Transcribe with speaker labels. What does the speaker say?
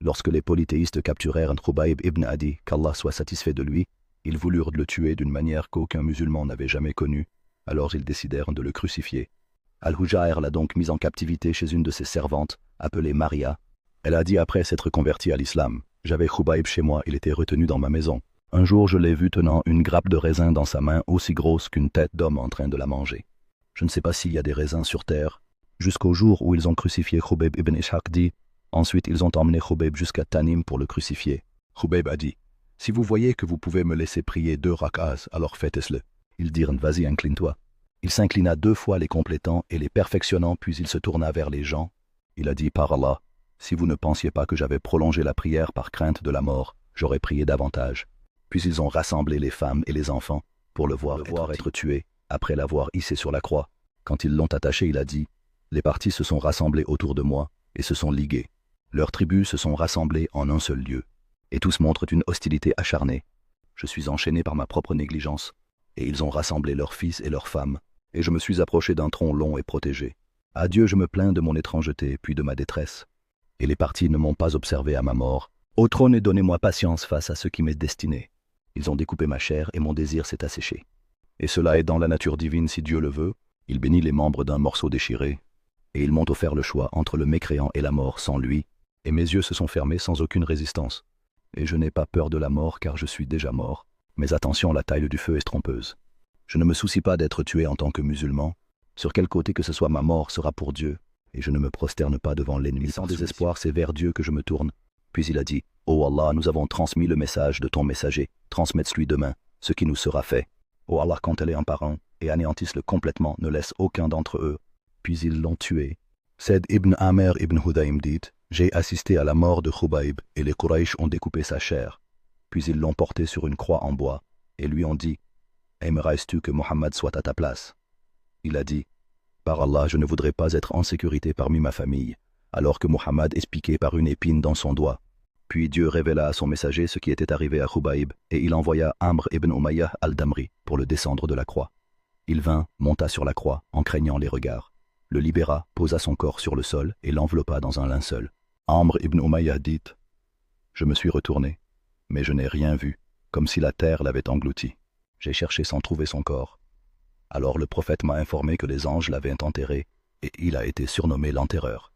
Speaker 1: Lorsque les polythéistes capturèrent Khubayb ibn Adi, qu'Allah soit satisfait de lui, ils voulurent le tuer d'une manière qu'aucun musulman n'avait jamais connue, alors ils décidèrent de le crucifier. Al-Huja'ir l'a donc mis en captivité chez une de ses servantes, appelée Maria. Elle a dit après s'être convertie à l'islam: « J'avais Khubayb chez moi, il était retenu dans ma maison. Un jour je l'ai vu tenant une grappe de raisin dans sa main aussi grosse qu'une tête d'homme en train de la manger. Je ne sais pas s'il y a des raisins sur terre. » Jusqu'au jour où ils ont crucifié Khubayb ibn Ishaq dit: « Ensuite ils ont emmené Khubayb jusqu'à Tanim pour le crucifier. Khubayb a dit: « Si vous voyez que vous pouvez me laisser prier 2 rak'ahs, alors faites-le. » Ils dirent: « Vas-y, incline-toi. » Il s'inclina 2 fois les complétant et les perfectionnant, puis il se tourna vers les gens. Il a dit: « Par Allah, si vous ne pensiez pas que j'avais prolongé la prière par crainte de la mort, j'aurais prié davantage. » Puis ils ont rassemblé les femmes et les enfants pour le voir être tué, après l'avoir hissé sur la croix. Quand ils l'ont attaché, il a dit: « Les partis se sont rassemblés autour de moi et se sont ligués. Leurs tribus se sont rassemblées en un seul lieu. Et tous montrent une hostilité acharnée. Je suis enchaîné par ma propre négligence. Et ils ont rassemblé leurs fils et leurs femmes. Et je me suis approché d'un tronc long et protégé. À Dieu je me plains de mon étrangeté, puis de ma détresse. Et les partis ne m'ont pas observé à ma mort. Ô trône, et donnez-moi patience face à ce qui m'est destiné. Ils ont découpé ma chair et mon désir s'est asséché. Et cela est dans la nature divine si Dieu le veut. Il bénit les membres d'un morceau déchiré. Et ils m'ont offert le choix entre le mécréant et la mort sans lui. Et mes yeux se sont fermés sans aucune résistance. Et je n'ai pas peur de la mort car je suis déjà mort. Mais attention, la taille du feu est trompeuse. Je ne me soucie pas d'être tué en tant que musulman. Sur quel côté que ce soit, ma mort sera pour Dieu. Et je ne me prosterne pas devant l'ennemi. Sans désespoir, c'est vers Dieu que je me tourne. Puis il a dit: « Ô Allah, nous avons transmis le message de ton messager. Transmette-lui demain ce qui nous sera fait. Ô Allah, quand elle est un par un, et anéantisse-le complètement, ne laisse aucun d'entre eux. » Puis ils l'ont tué. Said ibn Amer ibn Hudaym dit: « J'ai assisté à la mort de Khubayb, et les Quraysh ont découpé sa chair. Puis ils l'ont porté sur une croix en bois, et lui ont dit: « Aimerais-tu que Mohammed soit à ta place ?» Il a dit: « Par Allah, je ne voudrais pas être en sécurité parmi ma famille, alors que Mohammed est piqué par une épine dans son doigt. » Puis Dieu révéla à son messager ce qui était arrivé à Khubayb, et il envoya Amr ibn Umayyah al-Damri pour le descendre de la croix. Il vint, monta sur la croix, en craignant les regards. Le libéra, posa son corps sur le sol et l'enveloppa dans un linceul. Amr ibn Umayyah dit: « Je me suis retourné, mais je n'ai rien vu, comme si la terre l'avait englouti. J'ai cherché sans trouver son corps. Alors le prophète m'a informé que les anges l'avaient enterré, et il a été surnommé l'enterreur.